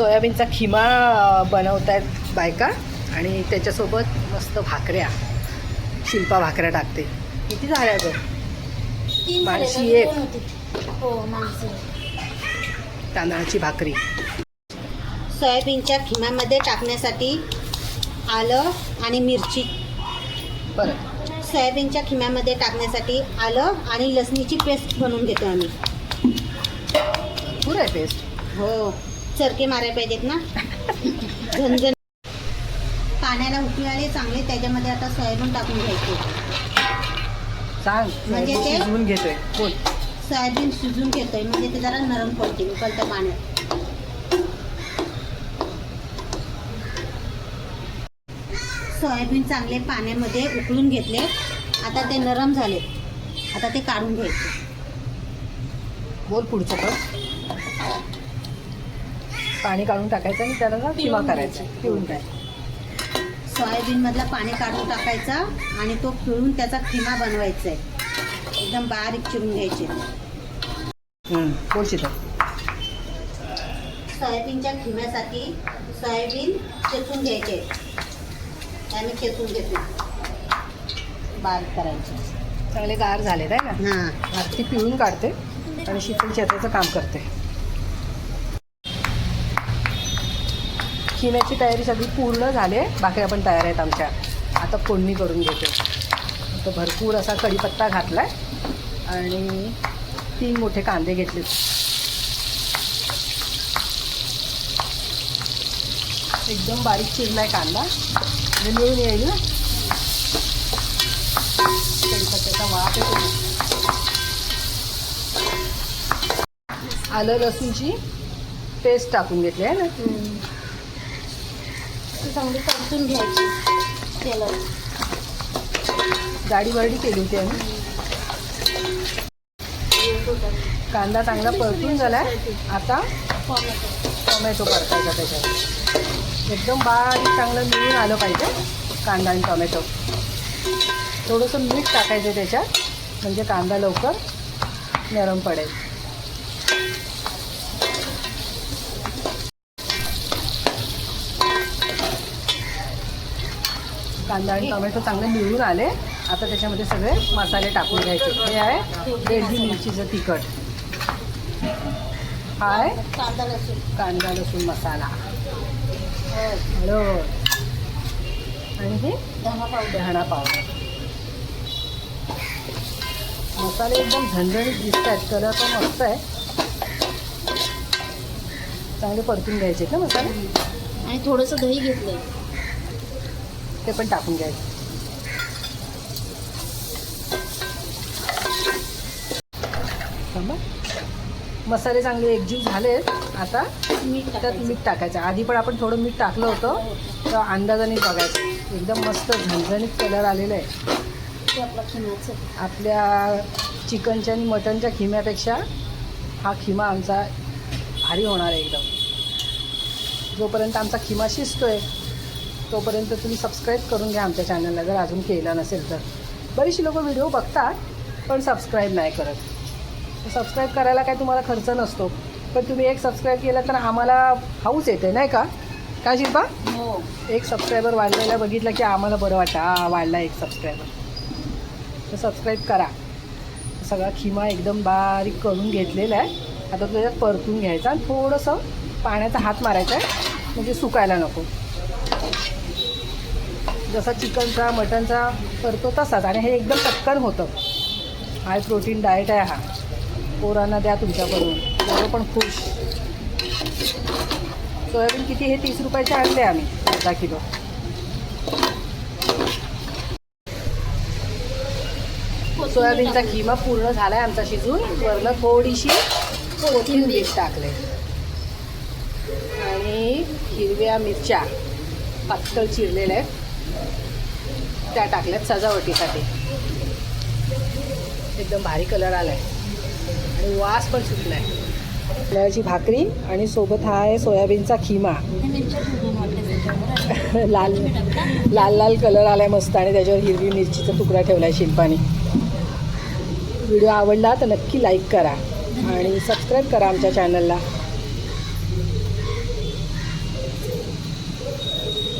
सोयाबीनचा खिमा बनवतायत बायका आणि त्याच्यासोबत मस्त भाकऱ्या, शिल्पा भाकऱ्या टाकते. किती झाल्या ग? 3 माणशी एक. हो माणसं. तांदळाची भाकरी. सोयाबीनच्या खिम्यामध्ये टाकण्यासाठी आलं आणि मिरची. परत सोयाबीनच्या खिम्यामध्ये टाकण्यासाठी आलं आणि लसणीची पेस्ट बनवून घेतो आम्ही. पुरं आहे पेस्ट. हो, चरके मारायला पाहिजेत ना. झणझण. पाण्याला उकळी आली चांगले, त्याच्यामध्ये आता सोयाबीन टाकून घ्यायचे. सांग म्हणजे ते शिजवून घेतोय. बोल. सोयाबीन शिजून घेतोय म्हणजे ते जरा नरम पडते उकळत्या पाण्यात. सोयाबीन चांगले पाण्यामध्ये उकळून घेतले. आता ते नरम झाले. आता ते काढून घ्यायचे. बोल पुढचं पण. पाणी काढून टाकायचं आणि त्याला ना खिमा करायचा. पिळून काय सोयाबीन मधला पाणी काढून टाकायचा आणि तो पिळून त्याचा खिमा बनवायचा आहे. एकदम बारीक चिरून घ्यायचे. बोल शिता. सोयाबीनच्या खिम्यासाठी सोयाबीन चेचून घ्यायचे. त्याने चेचून घेतले, बारीक करायचे. चांगले गार झालेत आहे ना. हां, आरती पिळून काढते आणि शीतल शेताचं काम करते. खिम्याची तयारी सगळी पूर्ण झाली आहे. भाकऱ्या पण तयार आहेत आमच्या. आता फोडणी करून घेते. आता भरपूर असा कढीपत्ता घातला आहे आणि 3 मोठे कांदे घेतले. एकदम बारीक चिरला आहे कांदा म्हणजे मिळून येईल ना. कढीपत्त्याचा वास येतो. आलं लसूणची पेस्ट टाकून घेतली आहे ना. चांगली परतून घ्यायची तेलात. गाडी वरडी केली होती आम्ही. कांदा चांगला परतून झालाय. आता टोमॅटो परतायचा त्याच्यात. एकदम बारीक चांगलं मिळून आलं पाहिजे कांदा आणि टोमॅटो. थोडंसं मीठ टाकायचं त्याच्यात म्हणजे कांदा लवकर नरम पडेल. कांदा आणि टोमॅटो चांगले मिळून आले. आता त्याच्यामध्ये सगळे मसाले टाकून घ्यायचे. हे आहे बेडगी मिरचीचं तिखट. हा आहे कांदा लसूण मसाला. हळद आणि हे धणा पावडर. मसाले एकदम झणझणीत दिसत आहेत. कलर पण मस्त आहे. चांगले परतून घ्यायचे ना मसाले. आणि थोडंसं दही घेतलंय ते पण टाकून घ्यायचं. मसाले चांगले एकजीव झालेत. आता त्यात मीठ टाकायचं. आधी पण आपण थोडं मीठ टाकलं होतं तर अंदाजाने बघायचं. एकदम मस्त झणझणीत कलर आलेला आहे. आपल्या चिकनच्या आणि मटनच्या खिम्यापेक्षा हा खिमा आमचा भारी होणार आहे एकदम. जोपर्यंत आमचा खिमा शिजतोय तोपर्यंत तुम्ही सबस्क्राईब करून घ्या आमच्या चॅनलला जर अजून केलं नसेल तर. बरीचशी लोक व्हिडिओ बघतात पण सबस्क्राईब नाही करत. सबस्क्राईब करायला काय तुम्हाला खर्च नसतो, पण तुम्ही एक सबस्क्राईब केलं तर आम्हाला हाऊस येते नाही का. काय शिल्पा? हो. एक सबस्क्रायबर वाढलेला बघितलं की आम्हाला बरं वाटतं. वाढला एक सबस्क्रायबर. तर सबस्क्राईब करा. सगळा खिमा एकदम बारीक करून घेतलेला आहे. आता त्याच्यात परतून घ्यायचा आणि थोडंसं पाण्याचा हात मारायचा आहे म्हणजे सुकायला नको. जसा चिकनचा मटनचा करतो तसाच. आणि हे एकदम पटकन होतं. हाय प्रोटीन डाएट आहे हा. पोरांना द्या तुमच्याकडून. पोरं पण खुश. सोयाबीन किती? हे 30 रुपयाचे आणले आम्ही. अर्धा किलो. सोयाबीनचा खिमा पूर्ण झाला आहे आमचा शिजून. वरनं थोडीशी कोथिंबीर टाकले आणि हिरव्या मिरच्या पातळ चिरलेल्या आहेत त्या टाकल्यात सजावटीसाठी. एकदम भारी कलर आला आहे आणि वास पण सुटला आहे. तांदळाची भाकरी आणि सोबत हा आहे सोयाबीनचा खिमा. लाल लाल लाल कलर आला आहे मस्त. आणि त्याच्यावर हिरवी मिरचीचा तुकडा ठेवला आहे शिल्पाने. व्हिडिओ आवडला तर नक्की लाईक करा आणि सबस्क्राईब करा आमच्या चॅनलला.